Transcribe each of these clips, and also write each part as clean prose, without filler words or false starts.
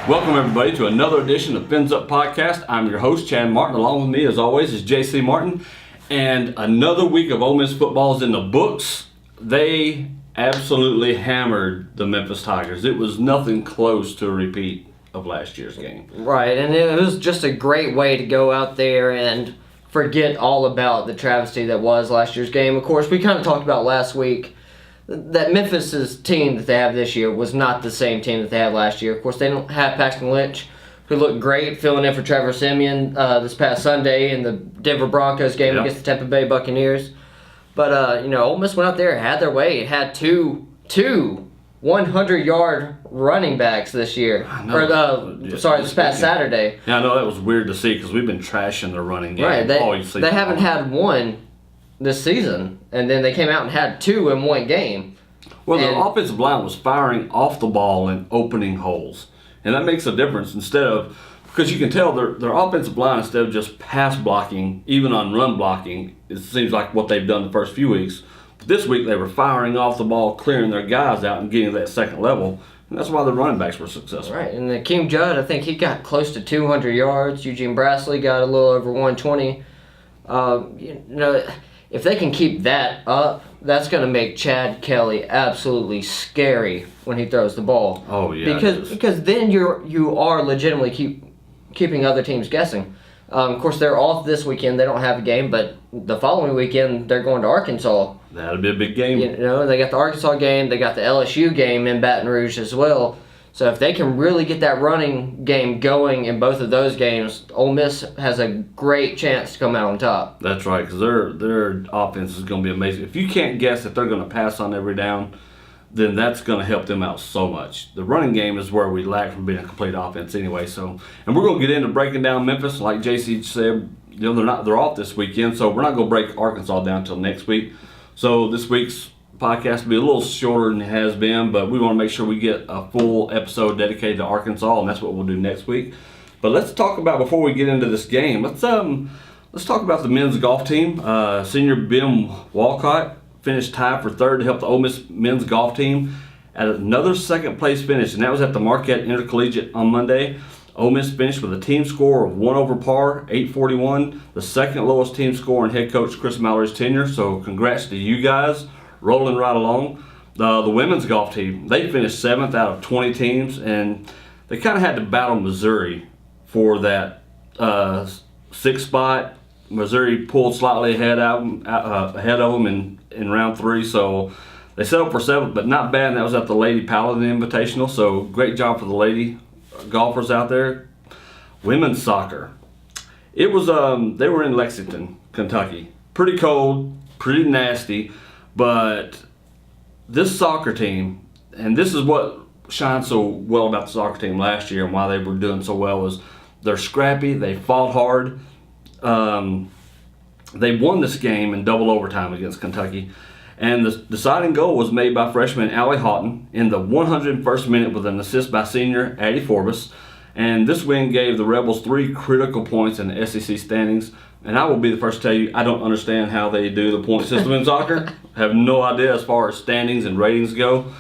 Welcome, everybody, to another edition of Fins Up Podcast. I'm your host, Chad Martin. Along with me, as always, is JC Martin. And another week of Ole Miss football is in the books. They absolutely hammered the Memphis Tigers. It was nothing close to a repeat of last year's game. Right, and it was just a great way to go out there and forget all about the travesty that was last year's game. Of course, we kind of talked about last week that Memphis's team that they have this year was not the same team that they had last year. Of course, they don't have Paxton Lynch, who looked great filling in for Trevor Siemian this past Sunday in the Denver Broncos game against the Tampa Bay Buccaneers. But, Ole Miss went out there and had their way. It had two 100-yard running backs this year. This past Saturday. Yeah, I know that was weird to see because we've been trashing their running game. Right, they haven't had one this season, and then they came out and had two in one game. Well, the offensive line was firing off the ball and opening holes. And that makes a difference because you can tell their offensive line, instead of just pass blocking, even on run blocking, it seems like what they've done the first few weeks. But this week they were firing off the ball, clearing their guys out and getting to that second level. And that's why the running backs were successful. Right, and Akeem Judd, I think he got close to 200 yards. Eugene Brassley got a little over 120. If they can keep that up, that's going to make Chad Kelly absolutely scary when he throws the ball. Oh, yeah. Because then you are legitimately keeping other teams guessing. Of course, they're off this weekend. They don't have a game, but the following weekend they're going to Arkansas. That'll be a big game. They got the Arkansas game. They got the LSU game in Baton Rouge as well. So if they can really get that running game going in both of those games, Ole Miss has a great chance to come out on top. That's right, because their offense is going to be amazing. If you can't guess if they're going to pass on every down, then that's going to help them out so much. The running game is where we lack from being a complete offense anyway. And we're going to get into breaking down Memphis. Like JC said, they're off this weekend, so we're not going to break Arkansas down until next week. So this week's podcast will be a little shorter than it has been, but we want to make sure we get a full episode dedicated to Arkansas, and that's what we'll do next week. But let's talk about, before we get into this game, let's talk about the men's golf team. Senior Ben Walcott finished tied for third to help the Ole Miss men's golf team at another second-place finish, and that was at the Marquette Intercollegiate on Monday. Ole Miss finished with a team score of 1 over par, 841, the second lowest team score in head coach Chris Mallory's tenure, so congrats to you guys, rolling right along. The women's golf team, they finished 7th out of 20 teams, and they kind of had to battle Missouri for that 6th spot. Missouri pulled slightly ahead of them in round 3, so they settled for 7th, but not bad. And that was at the Lady Paladin Invitational, so great job for the lady golfers out there. Women's soccer, it was they were in Lexington, Kentucky. Pretty cold, pretty nasty, but this soccer team, and this is what shined so well about the soccer team last year and why they were doing so well, was they're scrappy, they fought hard. They won this game in double overtime against Kentucky, and the deciding goal was made by freshman Allie Houghton in the 101st minute with an assist by senior Addie Forbes. And this win gave the Rebels 3 critical points in the SEC standings. And I will be the first to tell you, I don't understand how they do the point system in soccer. I have no idea as far as standings and ratings go.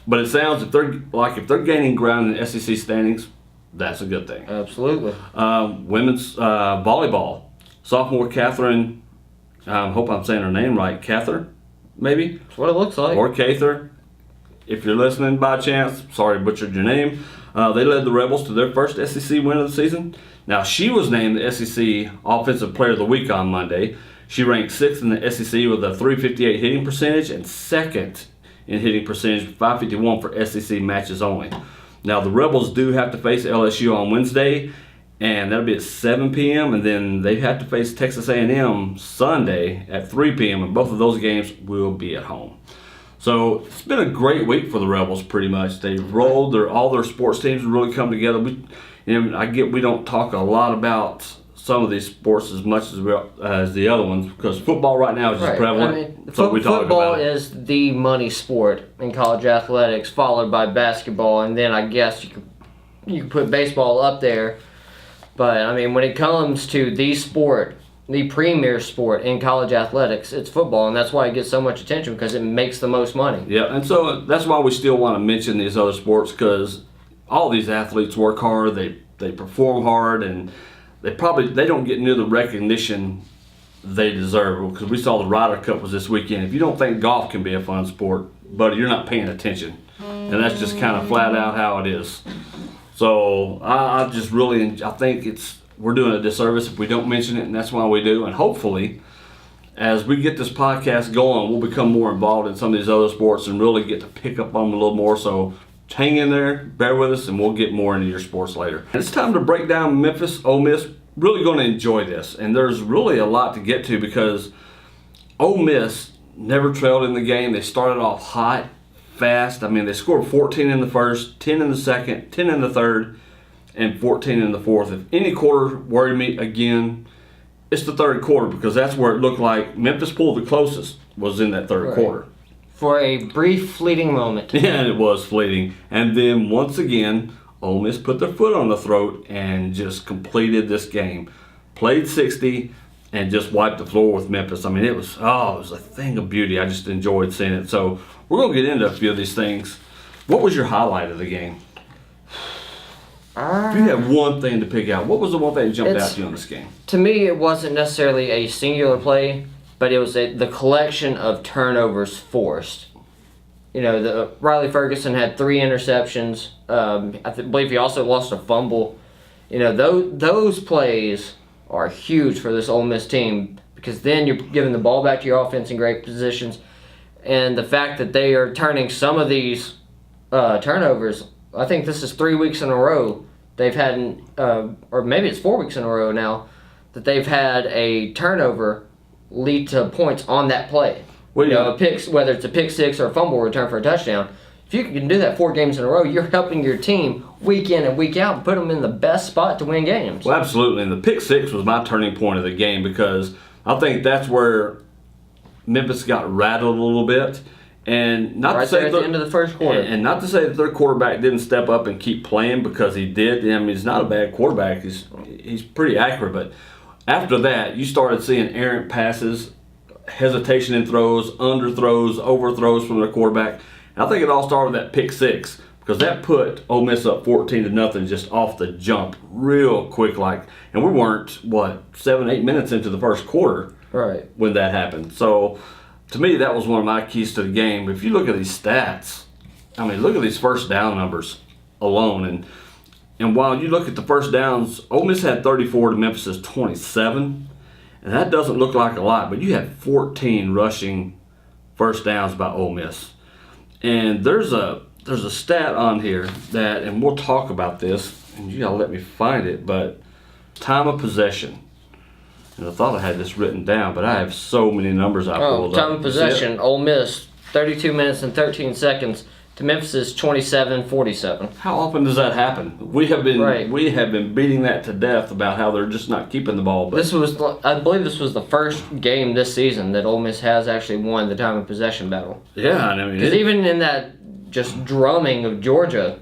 But it sounds if they're gaining ground in the SEC standings, that's a good thing. Absolutely. Women's volleyball. Sophomore Catherine, I hope I'm saying her name right, Cather, maybe? That's what it looks like. Or Cather. If you're listening by chance, sorry I butchered your name. They led the Rebels to their first SEC win of the season. Now, she was named the SEC Offensive Player of the Week on Monday. She ranked 6th in the SEC with a .358 hitting percentage and 2nd in hitting percentage, 551 for SEC matches only. Now, the Rebels do have to face LSU on Wednesday, and that'll be at 7 p.m., and then they have to face Texas A&M Sunday at 3 p.m., and both of those games will be at home. So it's been a great week for the Rebels, pretty much. They've rolled. All their sports teams have really come together. We don't talk a lot about some of these sports as much as the other ones because football right now is just prevalent. Football is the money sport in college athletics, followed by basketball, and then I guess you could put baseball up there. But I mean, when it comes to the sport, the premier sport in college athletics, it's football, and that's why it gets so much attention because it makes the most money. Yeah, and so that's why we still want to mention these other sports because all these athletes work hard, they perform hard, and they don't get near the recognition they deserve, because we saw the Ryder Cup was this weekend. If you don't think golf can be a fun sport, buddy, you're not paying attention. And that's just kind of flat out how it is. So I think we're doing a disservice if we don't mention it, and that's why we do. And hopefully, as we get this podcast going, we'll become more involved in some of these other sports and really get to pick up on them a little more. So hang in there, bear with us, and we'll get more into your sports later. It's time to break down Memphis, Ole Miss. Really going to enjoy this, and there's really a lot to get to because Ole Miss never trailed in the game. They started off hot, fast. I mean, they scored 14 in the first, 10 in the second, 10 in the third, and 14 in the fourth. If any quarter worried me again, it's the third quarter, because that's where it looked like Memphis pulled the closest, was in that third quarter. For a brief, fleeting moment. Yeah, and it was fleeting. And then once again, Ole Miss put their foot on the throat and just completed this game. Played 60 and just wiped the floor with Memphis. I mean, it was a thing of beauty. I just enjoyed seeing it. So we're going to get into a few of these things. What was your highlight of the game? If you had one thing to pick out, what was the one thing that jumped out to you in this game? To me, it wasn't necessarily a singular play, but it was the collection of turnovers forced. You know, Riley Ferguson had 3 interceptions. I believe he also lost a fumble. You know, those plays are huge for this Ole Miss team, because then you're giving the ball back to your offense in great positions. And the fact that they are turning some of these turnovers, I think this is 3 weeks in a row they've had, or maybe it's 4 weeks in a row now, that they've had a turnover lead to points on that play. Well, you know, whether it's a pick six or a fumble return for a touchdown. If you can do that 4 games in a row, you're helping your team week in and week out and put them in the best spot to win games. Well, absolutely. And the pick six was my turning point of the game, because I think that's where Memphis got rattled a little bit. And not right to say there at the end of the first quarter. And not to say that their quarterback didn't step up and keep playing, because he did. I mean, he's not a bad quarterback. He's pretty accurate. But after that, you started seeing errant passes, hesitation in throws, underthrows, overthrows from their quarterback. And I think it all started with that pick six, because that put Ole Miss up 14-0 just off the jump real quick. And we weren't, 7-8 minutes into the first quarter when that happened. So to me, that was one of my keys to the game. If you look at these stats, I mean, look at these first down numbers alone. And while you look at the first downs, Ole Miss had 34 to Memphis' 27. And that doesn't look like a lot, but you had 14 rushing first downs by Ole Miss. And there's a stat on here that, and we'll talk about this, and you gotta let me find it, but time of possession. And I thought I had this written down, but I have so many numbers I pulled up. Time of possession, Ole Miss, 32 minutes and 13 seconds to Memphis' 27-47. How often does that happen? We have been beating that to death about how they're just not keeping the ball. But I believe this was the first game this season that Ole Miss has actually won the time of possession battle. Yeah, I mean, because even in that just drumming of Georgia,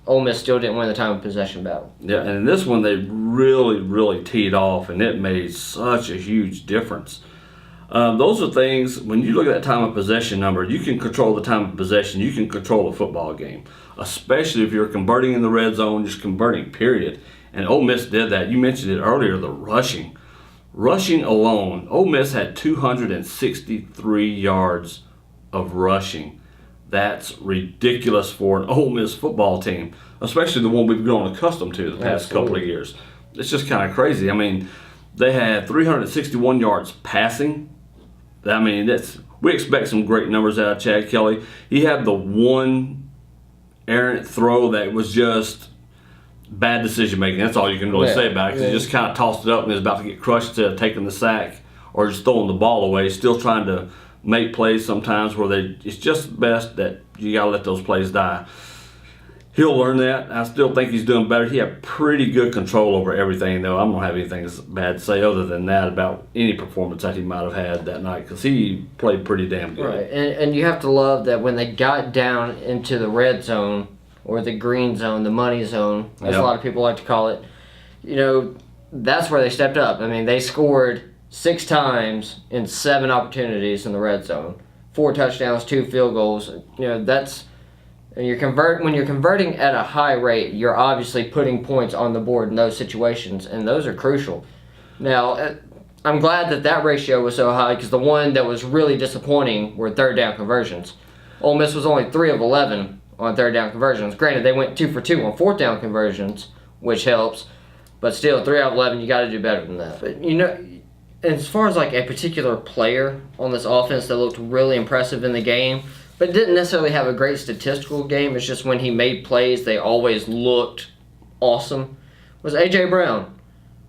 Ole Miss still didn't win the time of possession battle. Yeah, and in this one they really, really teed off, and it made such a huge difference. Those are things, when you look at that time of possession number, you can control the time of possession. You can control a football game, especially if you're converting in the red zone, just converting, period. And Ole Miss did that. You mentioned it earlier, the rushing. Rushing alone, Ole Miss had 263 yards of rushing. That's ridiculous for an Ole Miss football team, especially the one we've grown accustomed to the past couple of years. It's just kind of crazy. I mean, they had 361 yards passing. I mean, we expect some great numbers out of Chad Kelly. He had the one errant throw that was just bad decision making. That's all you can really say about it, because he just kind of tossed it up and was about to get crushed instead of taking the sack or just throwing the ball away. Still trying to make plays sometimes where it's just best that you got to let those plays die. He'll learn that. I still think he's doing better. He had pretty good control over everything, though. I don't have anything bad to say other than that about any performance that he might have had that night, because he played pretty damn good. Right, and you have to love that when they got down into the red zone, or the green zone, the money zone, as a lot of people like to call it, you know, that's where they stepped up. I mean, they scored 6 times in 7 opportunities in the red zone. 4 touchdowns, 2 field goals. You know, And when you're converting at a high rate, you're obviously putting points on the board in those situations, and those are crucial. Now, I'm glad that ratio was so high because the one that was really disappointing were third down conversions. Ole Miss was only 3 of 11 on third down conversions. Granted, they went 2 for 2 on fourth down conversions, which helps, but still, 3 out of 11, you got to do better than that. But as far as like a particular player on this offense that looked really impressive in the game, but didn't necessarily have a great statistical game, it's just when he made plays, they always looked awesome, was A.J. Brown.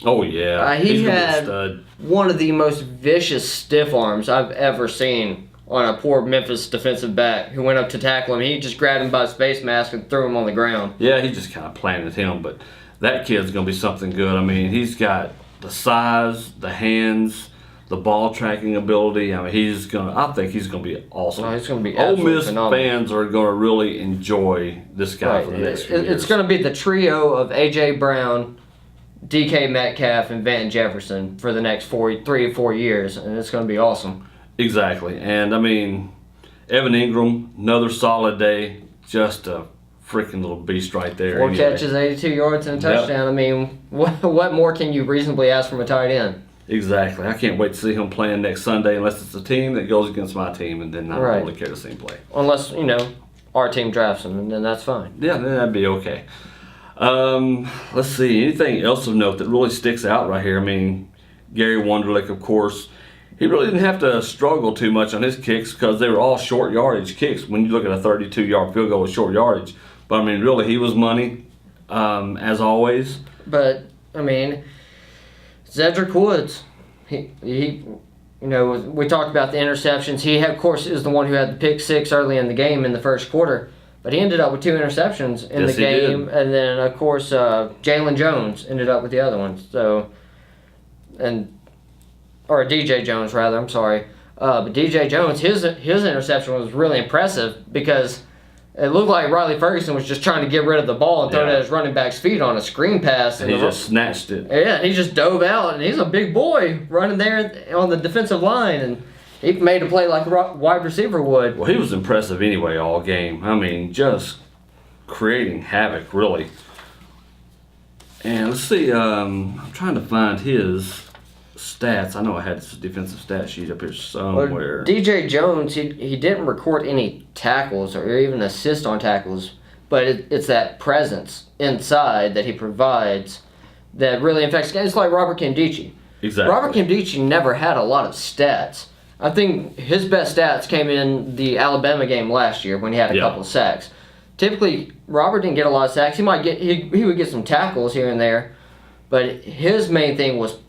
Oh, yeah. He had one of the most vicious stiff arms I've ever seen on a poor Memphis defensive back who went up to tackle him. He just grabbed him by his face mask and threw him on the ground. Yeah, he just kind of planted him, but that kid's going to be something good. I mean, he's got the size, the hands, the ball tracking ability. I mean, I think he's going to be awesome. Oh, he's going to be Ole Miss phenomenal. Fans are going to really enjoy this guy for the next few years. It's going to be the trio of A.J. Brown, DK Metcalf, and Van Jefferson for the next 3 or 4 years, and it's going to be awesome. Exactly. And, I mean, Evan Ingram, another solid day, just a freaking little beast right there. 4 catches, 82 yards, and a touchdown. Yep. I mean, what more can you reasonably ask from a tight end? Exactly. I can't wait to see him playing next Sunday unless it's a team that goes against my team, and then I don't really care to see him play. Unless, our team drafts him, and then that's fine. Yeah, then that'd be okay. Let's see. Anything else of note that really sticks out right here? I mean, Gary Wonderlick, of course, he really didn't have to struggle too much on his kicks because they were all short yardage kicks when you look at a 32-yard field goal with short yardage. But, I mean, really, he was money, as always. But, I mean, Zedrick Woods, he we talked about the interceptions. He, of course, is the one who had the pick six early in the game in the first quarter. But he ended up with 2 interceptions in the game. And then, of course, Jalen Jones ended up with the other one. Or DJ Jones, rather, I'm sorry. But DJ Jones, his interception was really impressive because it looked like Riley Ferguson was just trying to get rid of the ball and throw it at his running back's feet on a screen pass. And he just snatched it. Yeah, and he just dove out, and he's a big boy running there on the defensive line, and he made a play like a wide receiver would. Well, he was impressive anyway all game. I mean, just creating havoc, really. And let's see, I'm trying to find his stats. I know I had this defensive stat sheet up here somewhere. Well, DJ Jones, he didn't record any tackles or even assist on tackles, but it's that presence inside that he provides that really affects guys like Robert Kimdichie. Exactly. Robert Kimdichie never had a lot of stats. I think his best stats came in the Alabama game last year when he had a couple of sacks. Typically, Robert didn't get a lot of sacks. He would get some tackles here and there, but his main thing was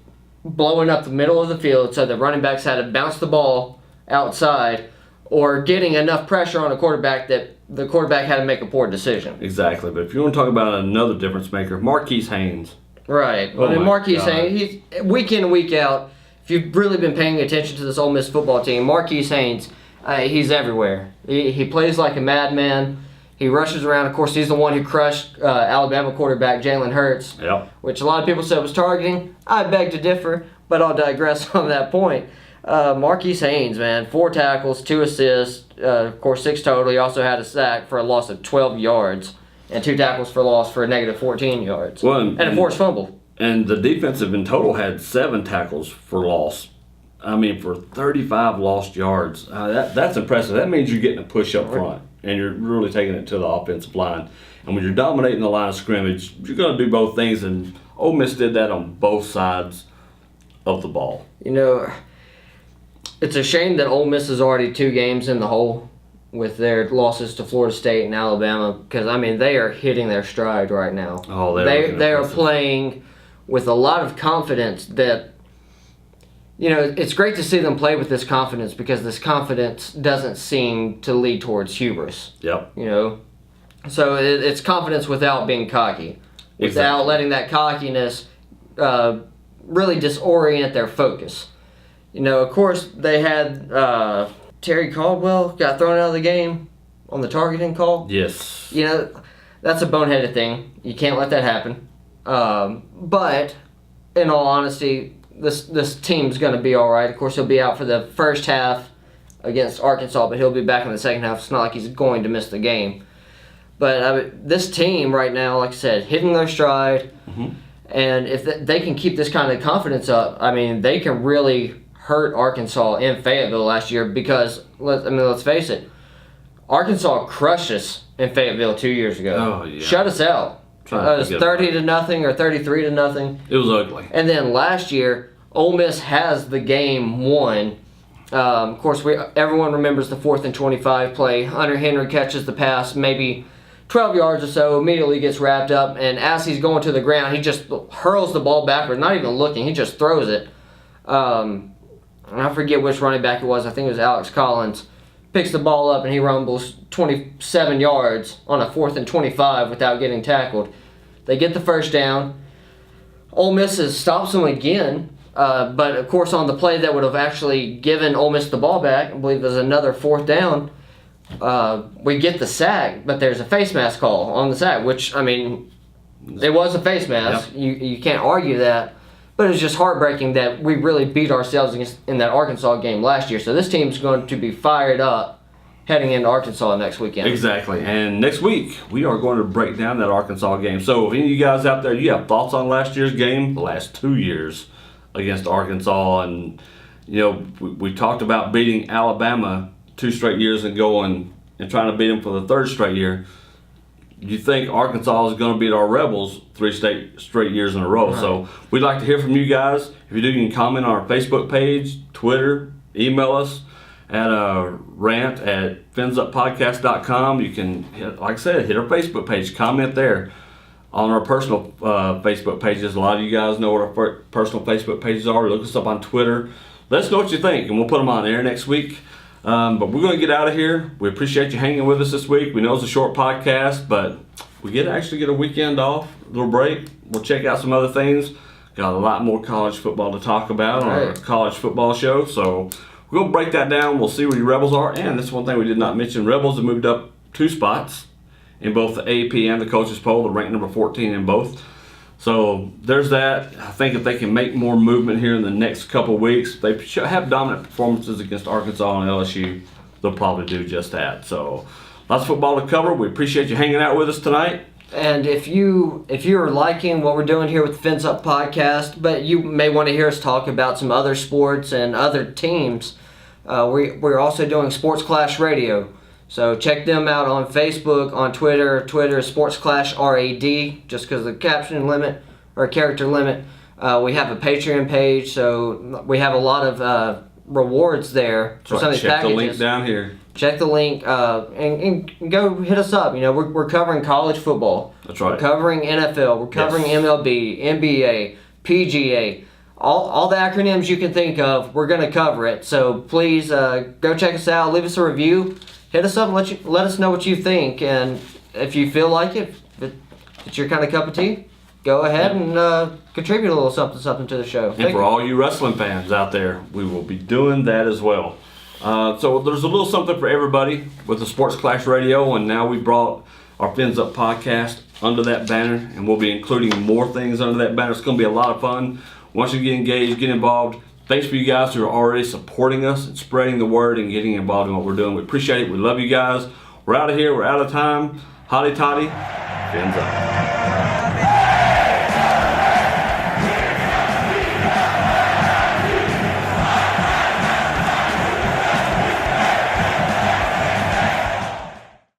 blowing up the middle of the field so the running backs had to bounce the ball outside or getting enough pressure on a quarterback that the quarterback had to make a poor decision. Exactly. But if you want to talk about another difference maker, Marquise Haynes. Right. Marquise Haynes, he's week in and week out. If you've really been paying attention to this Ole Miss football team, Marquise Haynes, he's everywhere. He plays like a madman. He rushes around. Of course, he's the one who crushed Alabama quarterback Jalen Hurts, which a lot of people said was targeting. I beg to differ, but I'll digress on that point. Marquise Haynes, man, 4 tackles, 2 assists, of course 6 total. He also had a sack for a loss of 12 yards and 2 tackles for loss for a negative 14 yards. And a forced fumble. And the defensive in total had 7 tackles for loss. I mean, for 35 lost yards. That's impressive. That means you're getting a push up front, and you're really taking it to the offensive line. And when you're dominating the line of scrimmage, you're going to do both things, and Ole Miss did that on both sides of the ball. It's a shame that Ole Miss is already 2 games in the hole with their losses to Florida State and Alabama because, I mean, they are hitting their stride right now. Oh, they are playing with a lot of confidence that, it's great to see them play with this confidence because this confidence doesn't seem to lead towards hubris. Yep. So it's confidence without being cocky, without letting that cockiness really disorient their focus. Of course, they had Terry Caldwell got thrown out of the game on the targeting call. Yes. That's a boneheaded thing. You can't let that happen. But in all honesty, this team's going to be all right. Of course, he'll be out for the first half against Arkansas, but he'll be back in the second half. It's not like he's going to miss the game. But this team right now, like I said, hitting their stride. Mm-hmm. And if they can keep this kind of confidence up, I mean, they can really hurt Arkansas in Fayetteville last year because, let's face it, Arkansas crushed us in Fayetteville 2 years ago. Oh, yeah. Shut us out. It was 30-0 or 33-0. It was ugly. And then last year, Ole Miss has the game won. Of course, everyone remembers the 4th and 25 play. Hunter Henry catches the pass, maybe 12 yards or so, immediately gets wrapped up, and as he's going to the ground, he just hurls the ball backward, not even looking. He just throws it. And I forget which running back it was. I think it was Alex Collins. Picks the ball up, and he rumbles 27 yards on a 4th and 25 without getting tackled. They get the first down. Ole Miss stops them again, but, of course, on the play that would have actually given Ole Miss the ball back, I believe it was another 4th down, we get the sack, but there's a face mask call on the sack, which, I mean, it was a face mask. Yep. You can't argue that. But it's just heartbreaking that we really beat ourselves in that Arkansas game last year. So this team's going to be fired up heading into Arkansas next weekend. Exactly. And next week, we are going to break down that Arkansas game. So if any of you guys out there, you have thoughts on last year's game, the last 2 years against Arkansas, and, you know, we talked about beating Alabama 2 straight years and going and trying to beat them for the 3rd straight year. You think Arkansas is going to beat our Rebels 3 straight years in a row. Right. So we'd like to hear from you guys. If you do, you can comment on our Facebook page, Twitter, email us at rant@finsuppodcast.com. You can, like I said, hit our Facebook page, comment there. On our personal Facebook pages, a lot of you guys know what our personal Facebook pages are. Look us up on Twitter. Let us know what you think, and we'll put them on air next week. But we're going to get out of here. We appreciate you hanging with us this week. We know it's a short podcast, but we actually get a weekend off, a little break. We'll check out some other things. Got a lot more college football to talk about on our college football show. So we're going to break that down. We'll see where your Rebels are. And that's one thing we did not mention. Rebels have moved up 2 spots in both the AP and the coaches poll. They're ranked number 14 in both. So there's that. I think if they can make more movement here in the next couple of weeks, they should have dominant performances against Arkansas and LSU. They'll probably do just that. So lots of football to cover. We appreciate you hanging out with us tonight. And if you're liking what we're doing here with the Fins Up podcast, but you may want to hear us talk about some other sports and other teams, we're also doing Sports Clash Radio. So check them out on Facebook, on Twitter. Twitter is Sports Clash RAD, just because of the caption limit or character limit. We have a Patreon page, so we have a lot of rewards there for some of these packages. Check the link down here. Check the link and go hit us up. You know, we're covering college football. That's right. We're covering NFL. We're covering MLB, NBA, PGA. All the acronyms you can think of, we're going to cover it. So please go check us out. Leave us a review. Hit us up and let us know what you think. And if you feel like it, if it's your kind of cup of tea, go ahead and contribute a little something to the show. And for all you wrestling fans out there, we will be doing that as well. So there's a little something for everybody with the Sports Clash Radio, and now we brought our Fins Up podcast under that banner, and we'll be including more things under that banner. It's going to be a lot of fun. Once you get engaged, get involved. Thanks for you guys who are already supporting us and spreading the word and getting involved in what we're doing. We appreciate it. We love you guys. We're out of here. We're out of time. Hotty toddy. Fins up.